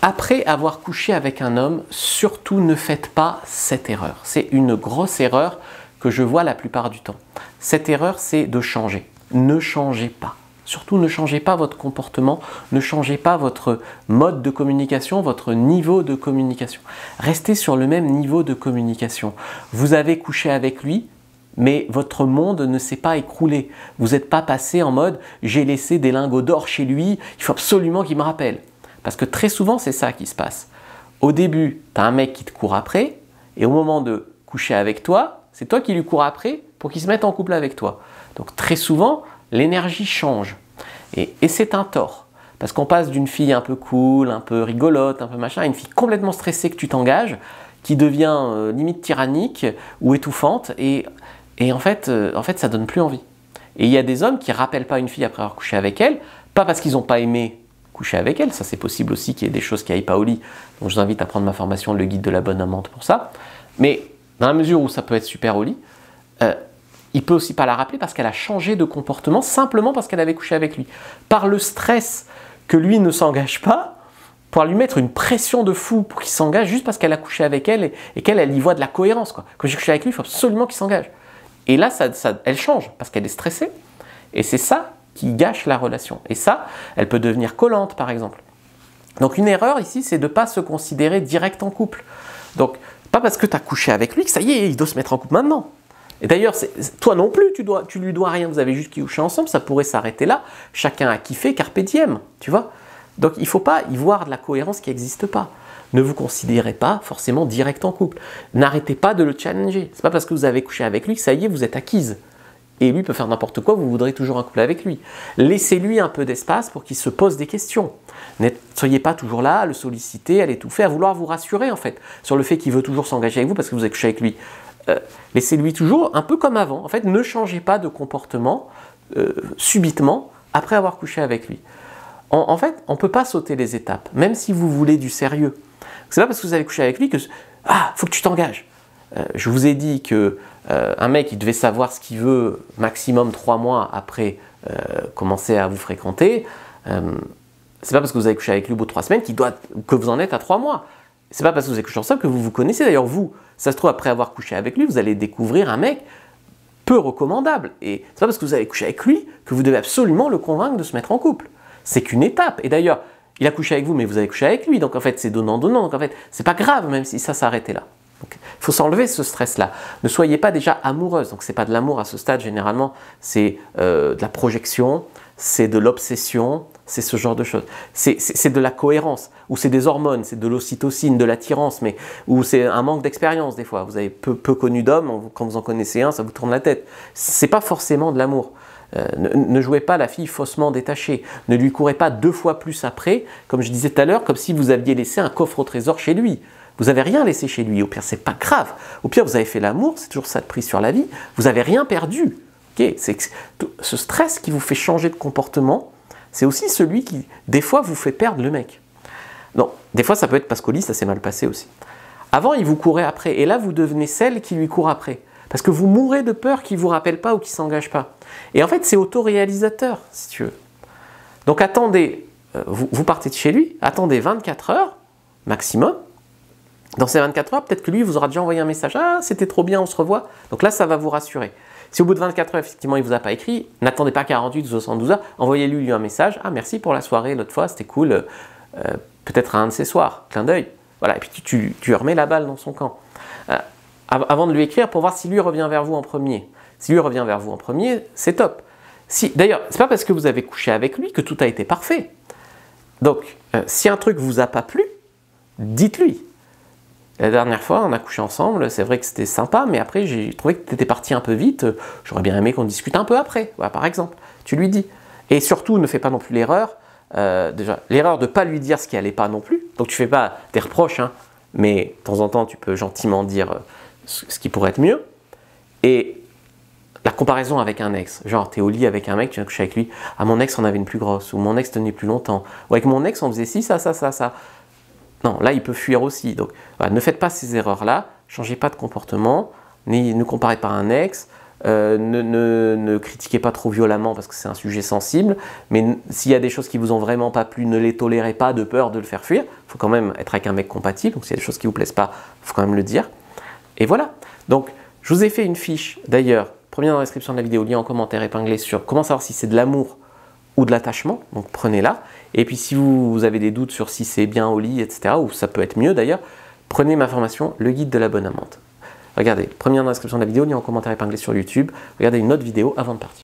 Après avoir couché avec un homme, surtout ne faites pas cette erreur. C'est une grosse erreur que je vois la plupart du temps. Cette erreur, c'est de changer. Ne changez pas. Surtout, ne changez pas votre comportement, ne changez pas votre mode de communication, votre niveau de communication. Restez sur le même niveau de communication. Vous avez couché avec lui, mais votre monde ne s'est pas écroulé. Vous n'êtes pas passé en mode « j'ai laissé des lingots d'or chez lui, il faut absolument qu'il me rappelle ». Parce que très souvent, c'est ça qui se passe. Au début, tu as un mec qui te court après, et au moment de coucher avec toi, c'est toi qui lui cours après pour qu'il se mette en couple avec toi. Donc très souvent, l'énergie change. Et c'est un tort. Parce qu'on passe d'une fille un peu cool, un peu rigolote, un peu machin, à une fille complètement stressée que tu t'engages, qui devient limite tyrannique ou étouffante, et en fait, ça donne plus envie. Et il y a des hommes qui ne rappellent pas une fille après avoir couché avec elle, pas parce qu'ils n'ont pas aimé coucher avec elle, ça c'est possible aussi qu'il y ait des choses qui n'aillent pas au lit, donc je vous invite à prendre ma formation, le guide de la bonne amante pour ça, mais dans la mesure où ça peut être super au lit, il peut aussi pas la rappeler parce qu'elle a changé de comportement simplement parce qu'elle avait couché avec lui. Par le stress que lui ne s'engage pas, pour lui mettre une pression de fou pour qu'il s'engage juste parce qu'elle a couché avec elle et qu'elle y voit de la cohérence, quoi. Quand j'ai couché avec lui, il faut absolument qu'il s'engage. Et là, elle change parce qu'elle est stressée et c'est ça qui gâche la relation. Et ça, elle peut devenir collante, par exemple. Donc une erreur ici, c'est de ne pas se considérer direct en couple. Donc, pas parce que tu as couché avec lui que ça y est, il doit se mettre en couple maintenant. Et d'ailleurs, toi non plus, tu lui dois rien, vous avez juste couché ensemble, ça pourrait s'arrêter là. Chacun a kiffé, carpe diem, tu vois. Donc il ne faut pas y voir de la cohérence qui n'existe pas. Ne vous considérez pas forcément direct en couple. N'arrêtez pas de le challenger. Ce n'est pas parce que vous avez couché avec lui que ça y est, vous êtes acquise. Et lui peut faire n'importe quoi, vous voudrez toujours un couple avec lui. Laissez-lui un peu d'espace pour qu'il se pose des questions. Ne soyez pas toujours là, à le solliciter, à l'étouffer, à vouloir vous rassurer en fait, sur le fait qu'il veut toujours s'engager avec vous parce que vous avez couché avec lui. Laissez-lui toujours un peu comme avant. En fait, ne changez pas de comportement subitement après avoir couché avec lui. En fait, on ne peut pas sauter les étapes, même si vous voulez du sérieux. C'est pas parce que vous avez couché avec lui que « Ah, faut que tu t'engages ». Je vous ai dit que un mec, il devait savoir ce qu'il veut maximum 3 mois après commencer à vous fréquenter. C'est pas parce que vous avez couché avec lui au bout de 3 semaines que vous en êtes à 3 mois. C'est pas parce que vous avez couché ensemble que vous vous connaissez. D'ailleurs, vous, ça se trouve, après avoir couché avec lui, vous allez découvrir un mec peu recommandable. Et c'est pas parce que vous avez couché avec lui que vous devez absolument le convaincre de se mettre en couple. C'est qu'une étape. Et d'ailleurs, il a couché avec vous, mais vous avez couché avec lui. Donc en fait, c'est donnant-donnant. Donc en fait, c'est pas grave, même si ça s'arrêtait là. Il faut s'enlever ce stress-là. Ne soyez pas déjà amoureuse. Donc, ce n'est pas de l'amour à ce stade, généralement, c'est de la projection, c'est de l'obsession, c'est ce genre de choses. C'est de la cohérence, ou c'est des hormones, c'est de l'ocytocine, de l'attirance, ou c'est un manque d'expérience des fois. Vous avez peu connu d'hommes, quand vous en connaissez un, ça vous tourne la tête. Ce n'est pas forcément de l'amour. Ne jouez pas la fille faussement détachée. Ne lui courez pas 2 fois plus après, comme je disais tout à l'heure, comme si vous aviez laissé un coffre au trésor chez lui. Vous n'avez rien laissé chez lui. Au pire, c'est pas grave. Au pire, vous avez fait l'amour, c'est toujours ça de prix sur la vie. Vous n'avez rien perdu. Okay, ce stress qui vous fait changer de comportement, c'est aussi celui qui, des fois, vous fait perdre le mec. Non, des fois, ça peut être parce qu'au lit, ça s'est mal passé aussi. Avant, il vous courait après. Et là, vous devenez celle qui lui court après. Parce que vous mourrez de peur qu'il ne vous rappelle pas ou qu'il ne s'engage pas. Et en fait, c'est autoréalisateur, si tu veux. Donc, attendez, vous partez de chez lui, attendez 24 heures, maximum. Dans ces 24 heures, peut-être que lui vous aura déjà envoyé un message « Ah, c'était trop bien, on se revoit ». Donc là, ça va vous rassurer. Si au bout de 24 heures, effectivement, il ne vous a pas écrit, n'attendez pas 48 ou 72 heures, envoyez-lui un message « Ah, merci pour la soirée l'autre fois, c'était cool, peut-être un de ces soirs, clin d'œil ». Voilà, et puis tu remets la balle dans son camp. Avant de lui écrire, pour voir si lui revient vers vous en premier. Si lui revient vers vous en premier, c'est top. D'ailleurs, ce n'est pas parce que vous avez couché avec lui que tout a été parfait. Donc, si un truc ne vous a pas plu, dites-lui. La dernière fois, on a couché ensemble, c'est vrai que c'était sympa, mais après, j'ai trouvé que tu étais parti un peu vite, j'aurais bien aimé qu'on discute un peu après, voilà, par exemple. Tu lui dis. Et surtout, ne fais pas non plus l'erreur, l'erreur de ne pas lui dire ce qui n'allait pas non plus. Donc, tu ne fais pas des reproches, hein, mais de temps en temps, tu peux gentiment dire ce qui pourrait être mieux. Et la comparaison avec un ex, genre, tu es au lit avec un mec, tu viens coucher avec lui, ah, mon ex en avait une plus grosse, ou mon ex tenait plus longtemps, ou avec mon ex, on faisait ci, ça. Non, là, il peut fuir aussi. Donc, voilà, ne faites pas ces erreurs-là, changez pas de comportement, ne comparez pas un ex, Ne critiquez pas trop violemment parce que c'est un sujet sensible, mais s'il y a des choses qui vous ont vraiment pas plu, ne les tolérez pas de peur de le faire fuir. Il faut quand même être avec un mec compatible, donc s'il y a des choses qui vous plaisent pas, il faut quand même le dire. Et voilà, donc je vous ai fait une fiche, d'ailleurs, premier dans la description de la vidéo, lien en commentaire épinglé sur comment savoir si c'est de l'amour ou de l'attachement, donc prenez-la. Et puis si vous avez des doutes sur si c'est bien au lit, etc., ou ça peut être mieux d'ailleurs, prenez ma formation, le guide de la bonne amante. Regardez, premier dans la description de la vidéo, lien en commentaire épinglé sur YouTube, regardez une autre vidéo avant de partir.